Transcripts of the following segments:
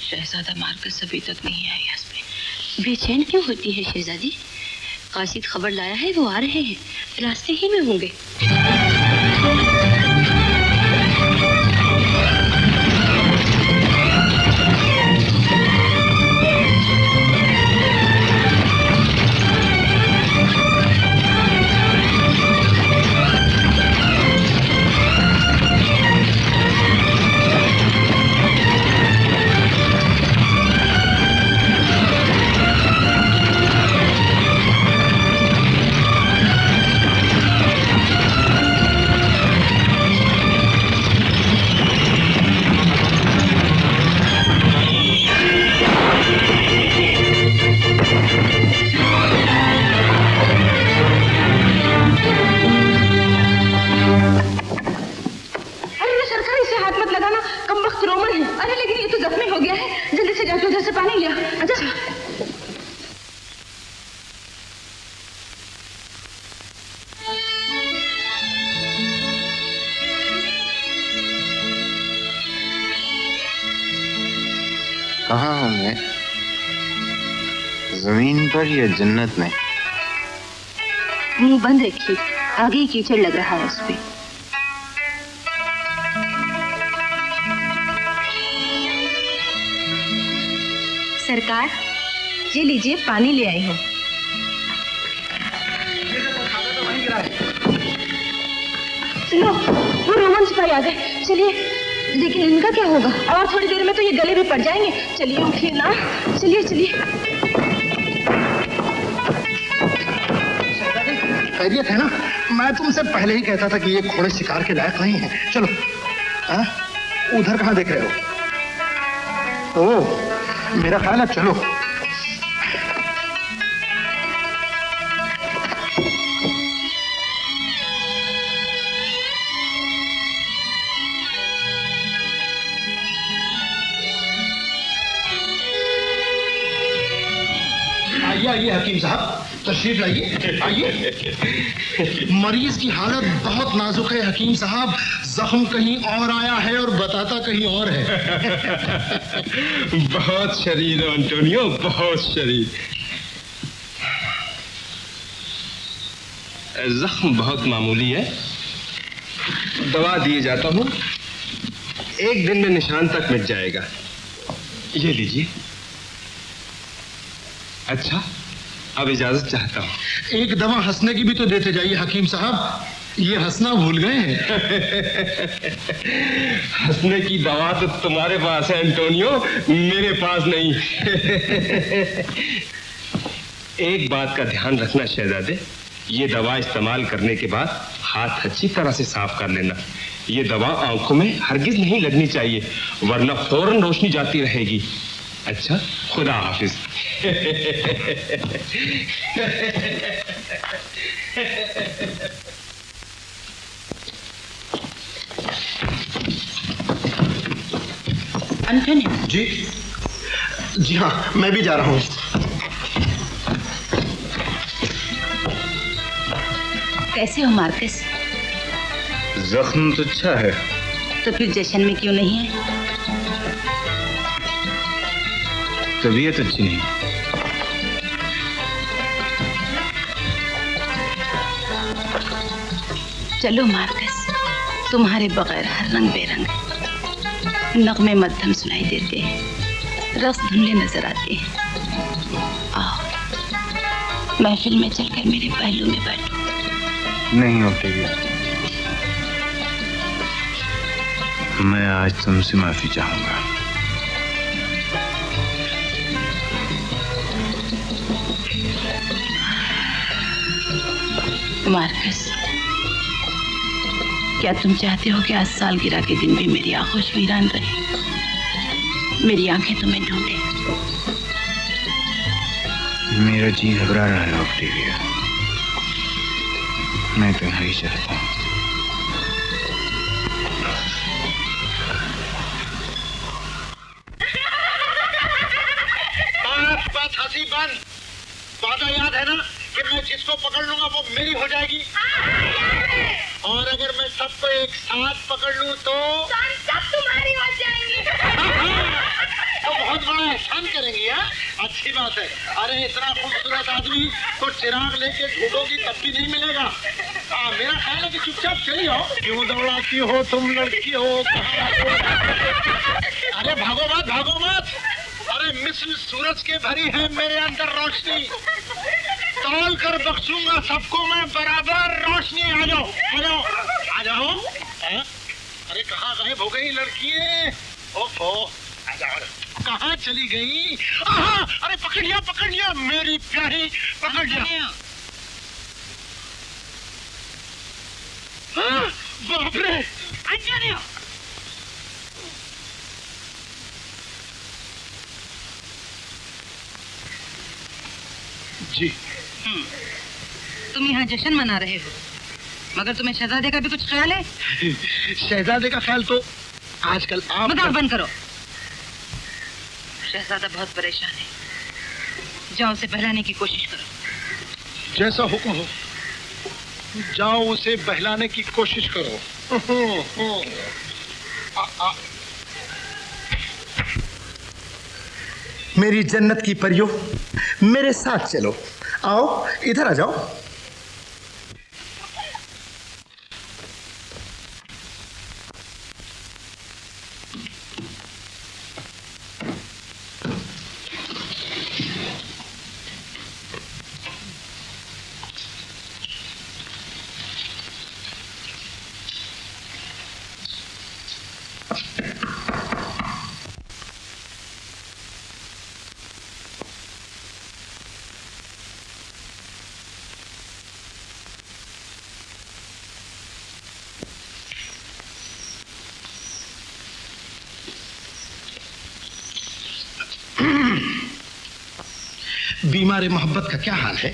शहजादा Marcus अभी तक नहीं आया। इसमें बेचैन क्यों होती है शहजादी? कासिद खबर लाया है, वो आ रहे हैं, रास्ते ही में होंगे। कहाँ हूँ मैं? जमीन पर या जन्नत में? मुंह बंद रखिए, आगे ही कीचड़ लग रहा है उस पे। सरकार, ये लीजिए, पानी ले आई हूँ। लो, वो रोमन सिपाही आ गए। चलिए, लेकिन इनका क्या होगा? और थोड़ी देर में तो ये गले भी पड़ जाएंगे। चलिए उठिए ना, चलिए चलिए। खैरियत है ना? मैं तुमसे पहले ही कहता था कि ये घोड़े शिकार के लायक नहीं है। चलो। उधर कहाँ देख रहे हो? ओह, मेरा ख्याल है चलो। आइए हकीम साहब, तशरीफ लाइए, आइए। मरीज की हालत बहुत नाजुक है हकीम साहब, जख्म कहीं और आया है और बताता कहीं और है। बहुत शरीर हो एंटोनियो, बहुत शरीर। जख्म बहुत मामूली है, दवा दिए जाता हूँ, एक दिन में निशान तक मिट जाएगा। ये लीजिए। अच्छा, अब इजाजत चाहता हूँ। एक दवा हंसने की भी तो देते जाइए हकीम साहब, ये हंसना भूल गए हैं। हंसने की दवा तो तुम्हारे पास है एंटोनियो, मेरे पास नहीं। एक बात का ध्यान रखना शहजादे, ये दवा इस्तेमाल करने के बाद हाथ अच्छी तरह से साफ कर लेना। ये दवा आंखों में हरगिज नहीं लगनी चाहिए, वरना फौरन रोशनी जाती रहेगी। अच्छा, खुदा हाफिज। एंटोनियो जी जी हाँ, मैं भी जा रहा हूँ। कैसे हो मार्कस? जख्म तो अच्छा है। तो फिर जश्न में क्यों नहीं है? तबीयत अच्छी नहीं। चलो मार्कस, तुम्हारे बगैर हर रंग बेरंग है। नगमे मध्यम सुनाई देते हैं, रस धुंधले नजर आते हैं। आओ, महफिल में चलकर मेरे पहलू में बैठो। नहीं ओक्टेविया, मैं आज तुमसे माफी चाहूंगा। मार्कस, क्या तुम चाहते हो कि आज सालगिरह के दिन भी मेरी आगोश वीरान रहे, मेरी आंखें तुम्हें ढूंढे? मेरा जी घबरा रहा है ओक्टेविया, मैं तन्हाई चाहता हूँ। बस हंसी बंद। वादा याद है ना कि मैं जिसको पकड़ लूंगा वो मेरी हो जाएगी। और अगर मैं सबको एक साथ पकड़ लूं तो सब तुम्हारी हो जाएंगी। तो बहुत अच्छी बात है। अरे इतना खूबसूरत आदमी तो चिराग लेके ढूंढोगी तब भी नहीं मिलेगा। हाँ, मेरा ख्याल है कि चुपचाप चली हो। क्यों दौड़ाती हो तुम, लड़की हो? अरे भागो मत, भागो मत। अरे मिसल सूरज के भरी है मेरे अंदर रोशनी, तौल कर बख्शूंगा सबको मैं बराबर रोशनी। आ जाओ, आ जाओ, आ जाओ। अरे कहाँ गायब हो गई लड़की? ओफो, आ जाओ। कहाँ चली गई? अरे पकड़ लिया मेरी प्यारी, पकड़ लिया। बाप रे, जी। तुम यहाँ जश्न मना रहे हो, मगर तुम्हें शहजादे का भी कुछ ख्याल है? शहजादे का ख्याल तो आजकल आप मजाक बंद करो। शहजादा बहुत परेशान है, जाओ उसे बहलाने की कोशिश करो। जैसा हुक्म हो, जाओ उसे बहलाने की कोशिश करो। मेरी जन्नत की परियों, मेरे साथ चलो। आओ, इधर आ जाओ। बीमार मोहब्बत का क्या हाल है?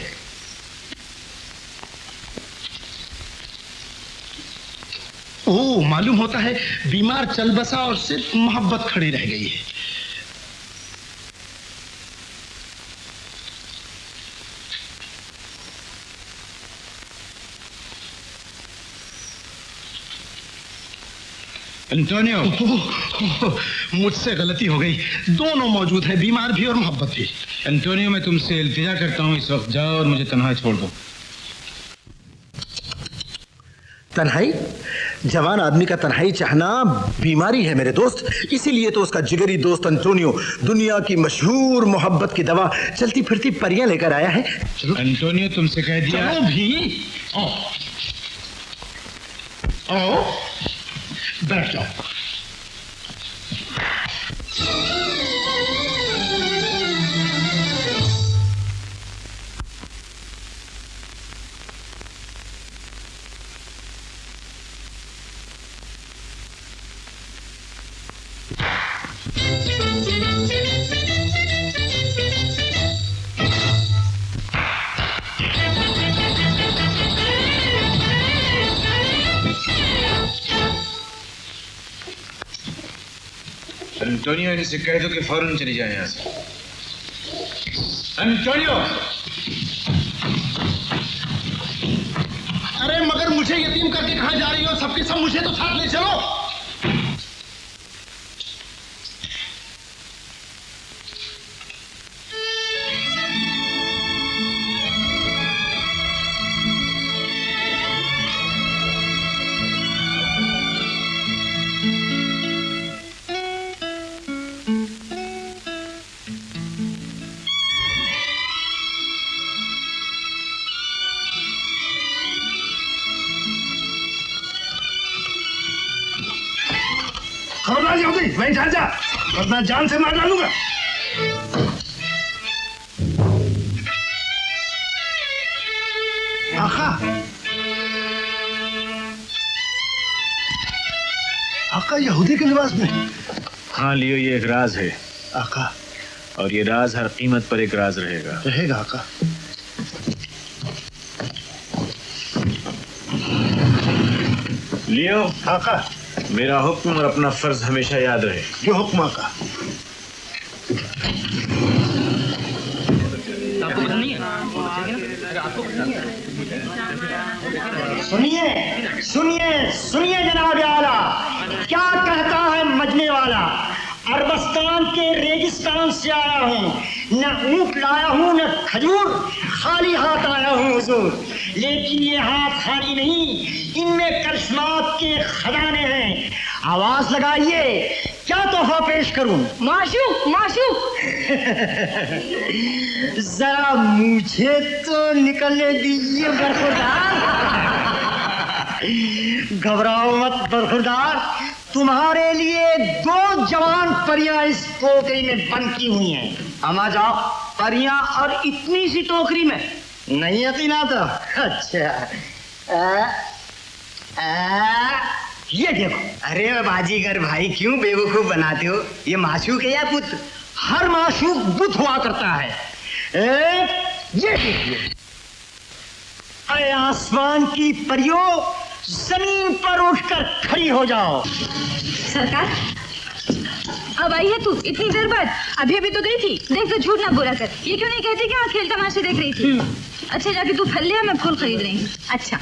ओह, मालूम होता है बीमार चल बसा और सिर्फ मोहब्बत खड़ी रह गई है। एंटोनियो, मुझसे गलती हो गई। दोनों मौजूद हैं, बीमार भी और मोहब्बत भी। एंटोनियो, मैं तुमसे इल्तिजा करता हूँ, इस वक्त जाओ और मुझे तन्हा छोड़ दो। तन्हाई? जवान आदमी का तन्हाई चाहना बीमारी है मेरे दोस्त। इसीलिए तो उसका जिगरी दोस्त एंटोनियो दुनिया की मशहूर मोहब्बत की दवा चलती फिरती परियां लेकर आया है। एंटोनियो, तुमसे कह दिया। चलो भी, आओ, आओ, बैठ जाओ। एंटोनियो, इनसे कह दो कि फौरन चली जाए यहाँ से। एंटोनियो! अरे मगर मुझे यतीम करके कहाँ जा रही हो? सबके सब मुझे तो साथ ले चलो। खबरदार यहूदी, वहीं जा जा, वरना जान से मार डालूंगा। आका, आका यहूदी के लिबास में? हाँ लियो, ये एक राज है आका, और ये राज हर कीमत पर एक राज रहेगा। रहेगा आका। लियो, आका, मेरा हुक्म और अपना फर्ज हमेशा याद रहे। जो हुक्म आका। सुनिए सुनिए सुनिए जनाब आला, क्या कहता है मजने वाला। अरबस्तान के रेगिस्तान से आया हूँ, न ऊँट लाया हूँ न खजूर, खाली हाथ आया हूँ हुजूर। लेकिन ये हाथ खाली नहीं, इनमें करिश्मात के खजाने हैं। आवाज लगाइए, क्या तोहफा पेश करूं? माशूक माशूक। जरा मुझे तो निकलने दीजिए बरखुरदार। घबराओ मत बरखुरदार, तुम्हारे लिए 2 जवान परियां इस टोकरी में बंद की हुई हैं। अमा जाओ। परियां और इतनी सी टोकरी में? नहीं यकीन आता? अच्छा ये देखो। अरे बाजीगर भाई, क्यों बेवकूफ बनाते हो? ये माशूक है या पुत? हर माशूक बुत हुआ करता है। ये देखिए। अरे आसमान की परियों, जमीन पर उठकर खड़ी हो जाओ। सरकार, अब आई है तू इतनी देर बाद? अभी अभी तो गई थी। देख तो झूठ ना बोला कर। ये क्यों नहीं कहती कि खेल तमाशे देख रही थी? अच्छा जाके तू फल लिया, मैं फूल खरीद रही हूँ। अच्छा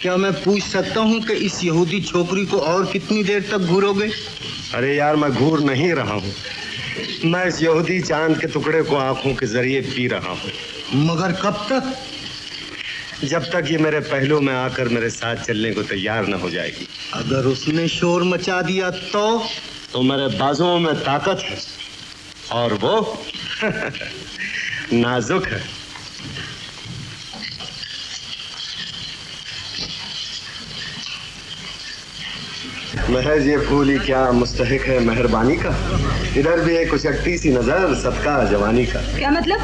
क्या मैं पूछ सकता हूँ कि इस यहूदी छोकरी को और कितनी देर तक घूरोगे? अरे यार, मैं घूर नहीं रहा हूँ, मैं इस यहूदी चांद के टुकड़े को आंखों के जरिए पी रहा हूँ। मगर कब तक? जब तक ये मेरे पहलू में आकर मेरे साथ चलने को तैयार न हो जाएगी। अगर उसने शोर मचा दिया तो मेरे बाजुओं में ताकत है और वो नाजुक है। महज ये फूल ही क्या मुस्तहिक है मेहरबानी का, इधर भी एक उचट्टी सी नजर सदका जवानी का। क्या मतलब?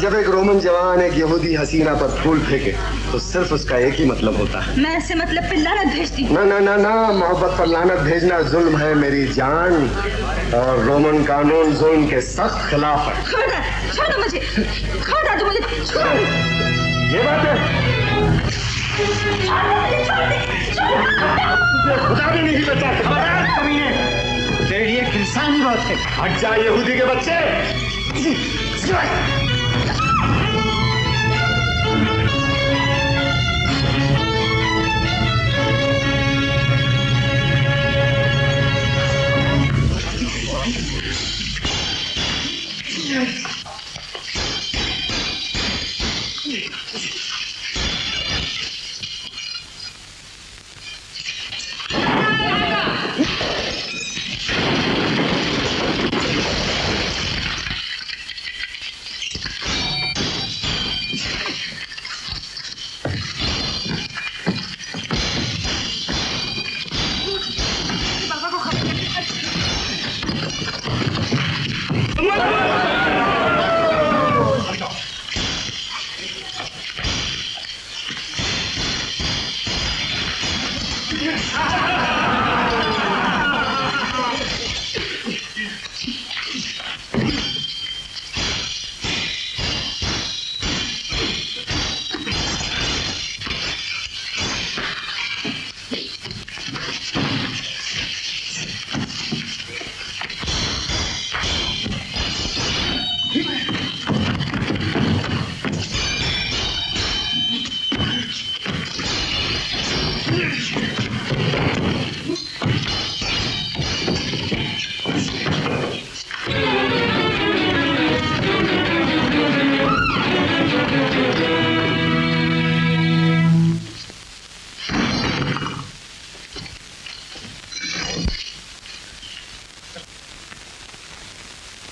जब एक रोमन जवान एक यहूदी हसीना पर फूल फेंके तो सिर्फ उसका एक ही मतलब होता है। मैं ऐसे मतलब पे लानत भेजती हूँ। ना ना ना ना, मोहब्बत पर लानत भेजना जुल्म है मेरी जान, और रोमन कानून जुल्म के सख्त खिलाफ है। खबरदार, छोड़ो मुझे, खबरदार तू मुझे छोड़। ये बात है, खुदा भी नहीं बचा सकता। तेरे लिए एक इंसानी बात है। हट जा यहूदी के बच्चे।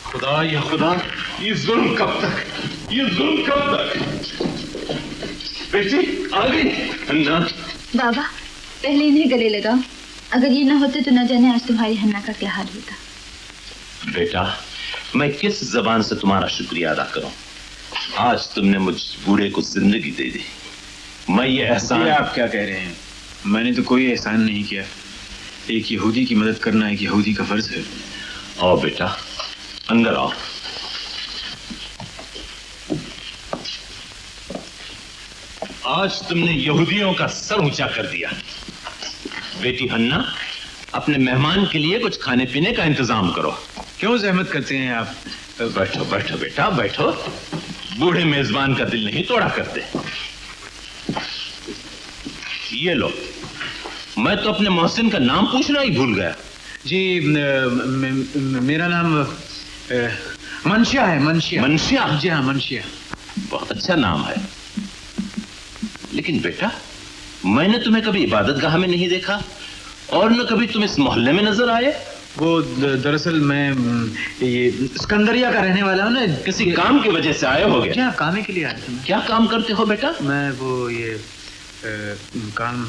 खुदा या खुदा, ये जुल्म कब तक, ये जुल्म कब तक? बेटी आ गई अन्ना। बाबा, पहले इन्हें गले लगाओ। अगर ये ना होते तो न जाने आज तुम्हारी हन्ना का क्या हाल होता। बेटा, मैं किस जबान से तुम्हारा शुक्रिया अदा करूं? आज तुमने मुझ बूढ़े को जिंदगी दे दी। मैं ये एहसान। आप क्या कह रहे हैं? मैंने तो कोई एहसान नहीं किया। एक यहूदी की मदद करना एक यहूदी का फर्ज है। आओ बेटा, अंदर आओ। आज तुमने यहूदियों का सर ऊंचा कर दिया। बेटी हन्ना, अपने मेहमान के लिए कुछ खाने पीने का इंतजाम करो। क्यों जहमत करते हैं आप? बैठो बैठो बेटा बैठो। बूढ़े मेजबान का दिल नहीं तोड़ा करते। ये लो, मैं तो अपने मोहसिन का नाम पूछना ही भूल गया। जी मेरा नाम मनशिया है। मनशिया। मनशिया? जी हाँ, मनशिया। बहुत अच्छा नाम है। लेकिन बेटा, मैंने तुम्हें कभी इबादतगाह में नहीं देखा और न कभी तुम इस मोहल्ले में नजर आए। वो दरअसल मैं ये सिकंदरिया का रहने वाला हूँ ना। किसी काम की वजह से आए होगे? क्या काम के लिए आया था मैं। क्या काम करते हो बेटा? मैं वो ये काम,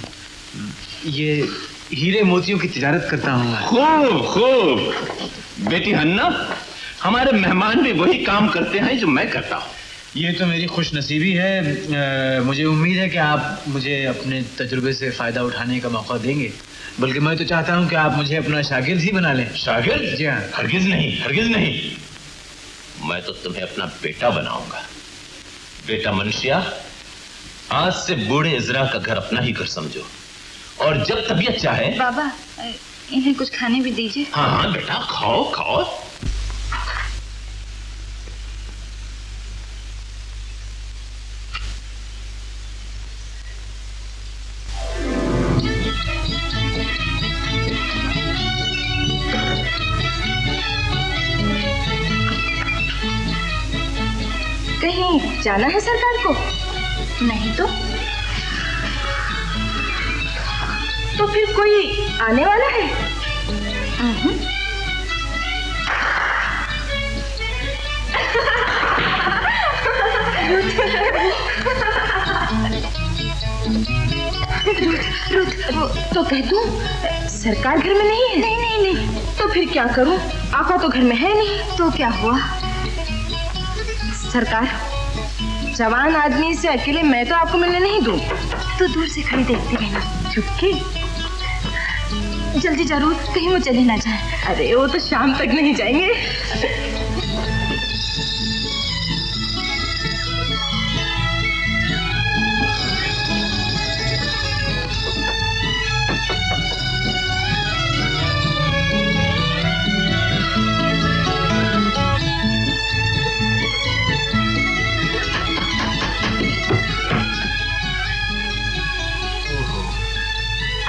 ये हीरे मोतियों की तिजारत करता हूँ। खूब खूब। बेटी हन्ना, हमारे मेहमान भी वही काम करते हैं जो मैं करता हूँ। ये तो मेरी खुश नसीबी है। मुझे उम्मीद है कि आप मुझे अपने तजुर्बे से फायदा उठाने का मौका देंगे। बल्कि मैं तो चाहता हूं कि आप मुझे अपना शागिर्द ही बना लें। शागिर्द? जी हाँ। हरगिज नहीं, हरगिज नहीं। मैं तो तुम्हें अपना बेटा बनाऊंगा। बेटा मनशिया, आज से बूढ़े इजरा का घर अपना ही घर समझो और जब तबीयत चाहे। बाबा, इन्हें कुछ खाने भी दीजिए। हाँ हाँ बेटा, खाओ खाओ। कहीं जाना है सरकार को? नहीं तो फिर कोई आने वाला है? तो कह दूं सरकार घर में नहीं है? नहीं। तो फिर क्या करूं? आका तो घर में है नहीं। तो क्या हुआ? सरकार, जवान आदमी से अकेले मैं तो आपको मिलने नहीं दूं। तो दूर से खड़ी देखती रहना। चुपके? जल्दी जरूर, कहीं वो चले ना जाए। अरे वो तो शाम तक नहीं जाएंगे।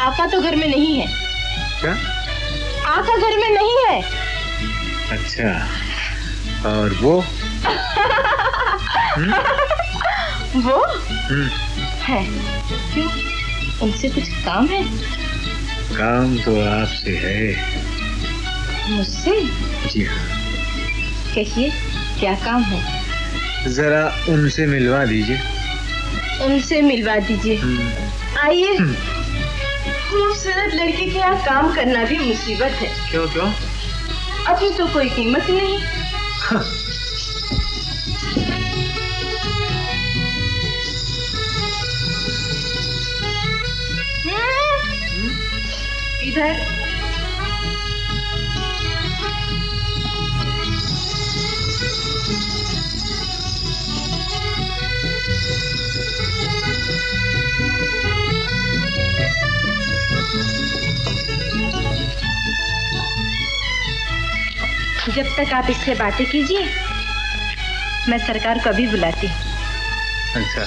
आका तो घर में नहीं है। क्या? आका घर में नहीं है। अच्छा, और वो? वो है। क्यों? उनसे कुछ काम है? काम तो आपसे है। मुझसे? जी हाँ। कहिए, क्या काम है? जरा उनसे मिलवा दीजिए। उनसे मिलवा दीजिए। आइए। खूबसूरत लड़की के यहाँ काम करना भी मुसीबत है। क्यों? अपनी तो कोई कीमत नहीं। इधर। जब तक आप इससे बातें कीजिए, मैं सरकार को अभी बुलाती। अच्छा।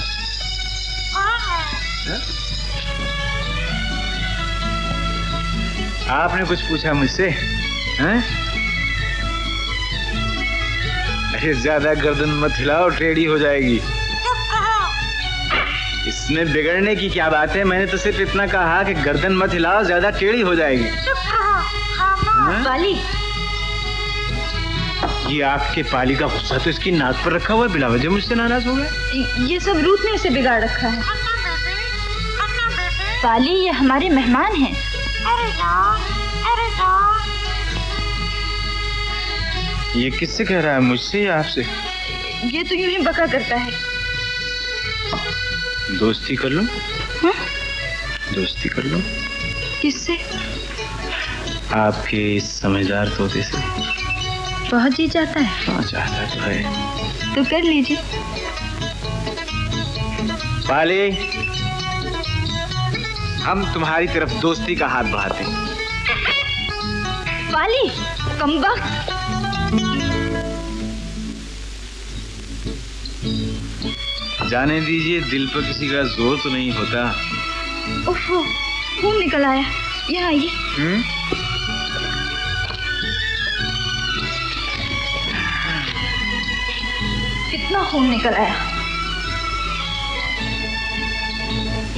आपने कुछ पूछा मुझसे? हैं? अरे ज्यादा गर्दन मत हिलाओ, टेढ़ी हो जाएगी। इसमें बिगड़ने की क्या बात है? मैंने तो सिर्फ इतना कहा कि गर्दन मत हिलाओ, ज्यादा टेढ़ी हो जाएगी। पाली, ये आपके पाली का गुस्सा तो इसकी नाक पर रखा हुआ है, बिला वजह मुझसे नाराज हो गया। ये सब रूट ने इसे बिगाड़ रखा है। पाली, ये हमारे मेहमान हैं। ये किससे कह रहा है, मुझसे या आपसे? ये तो यूं ही बका करता है। दोस्ती कर लो। दोस्ती कर लो। किससे? आपके इस समझदार तोते से। बहुत जी जाता है। हाँ, चाहता तो है। तो कर लीजिए। पाली, हम तुम्हारी तरफ दोस्ती का हाथ बढ़ाते हैं। पाली, कमबख्त। जाने दीजिए, दिल पर किसी का जोर तो नहीं होता। ओहो, खून निकल आया। यहाँ आइए। कितना खून निकल आया।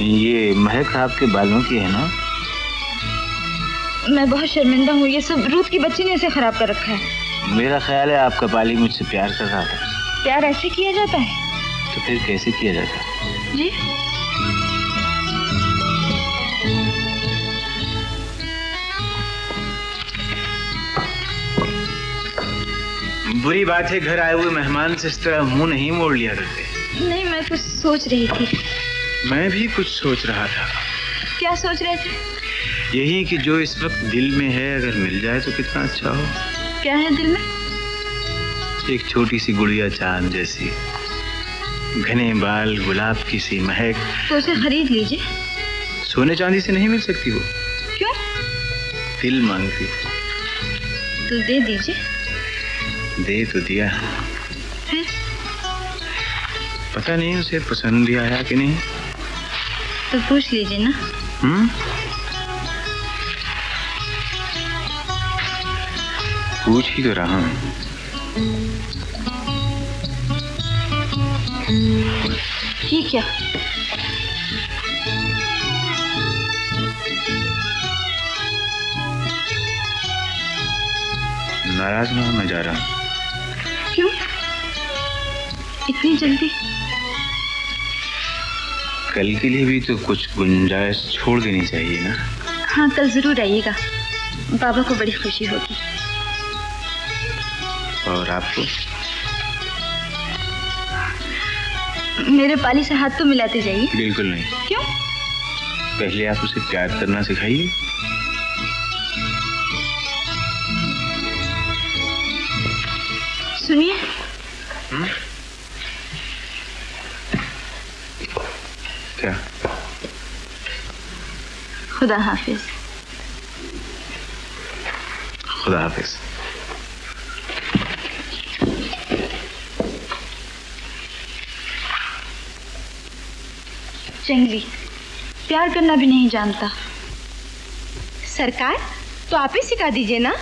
ये महक आपके बालों की है ना? मैं बहुत शर्मिंदा हूँ, ये सब रूथ की बच्ची ने इसे खराब कर रखा है। मेरा ख्याल है आपका बाली मुझसे प्यार कर रहा था। प्यार ऐसे किया जाता है? तो फिर कैसे किया जाता है? जी, बुरी बात है, घर आए हुए मेहमान से इस तरह मुंह नहीं मोड़ लिया करते। नहीं, मैं कुछ सोच रही थी। मैं भी कुछ सोच रहा था। क्या सोच रहे थे? यही कि जो इस वक्त दिल में है अगर मिल जाए तो कितना अच्छा हो। क्या है दिल में? एक छोटी सी गुड़िया चांद जैसी, घने बाल, गुलाब की सी महक। तो उसे खरीद लीजिए। सोने चांदी से नहीं मिल सकती वो। क्यों? दिल मांगती। तो दे दीजिए। दे तो दिया, फिर? पता नहीं उसे पसंद भी आया कि नहीं। तो पूछ लीजिए ना। पूछ ही तो रहा हूँ। ये क्या? नाराज ना हो, मैं जा रहा हूँ। क्यों इतनी जल्दी? कल के लिए भी तो कुछ गुंजाइश छोड़ देनी चाहिए ना। हाँ, कल जरूर आइएगा, बाबा को बड़ी खुशी होगी। और आपको? मेरे पाली से हाथ तो मिलाते जाइए। बिल्कुल नहीं। क्यों? पहले आप उसे प्यार करना सिखाइए। सुनिए। क्या? खुदा हाफिज। खुदा हाफिज। जंगली प्यार करना भी नहीं जानता। सरकार, तो आप ही सिखा दीजिए ना।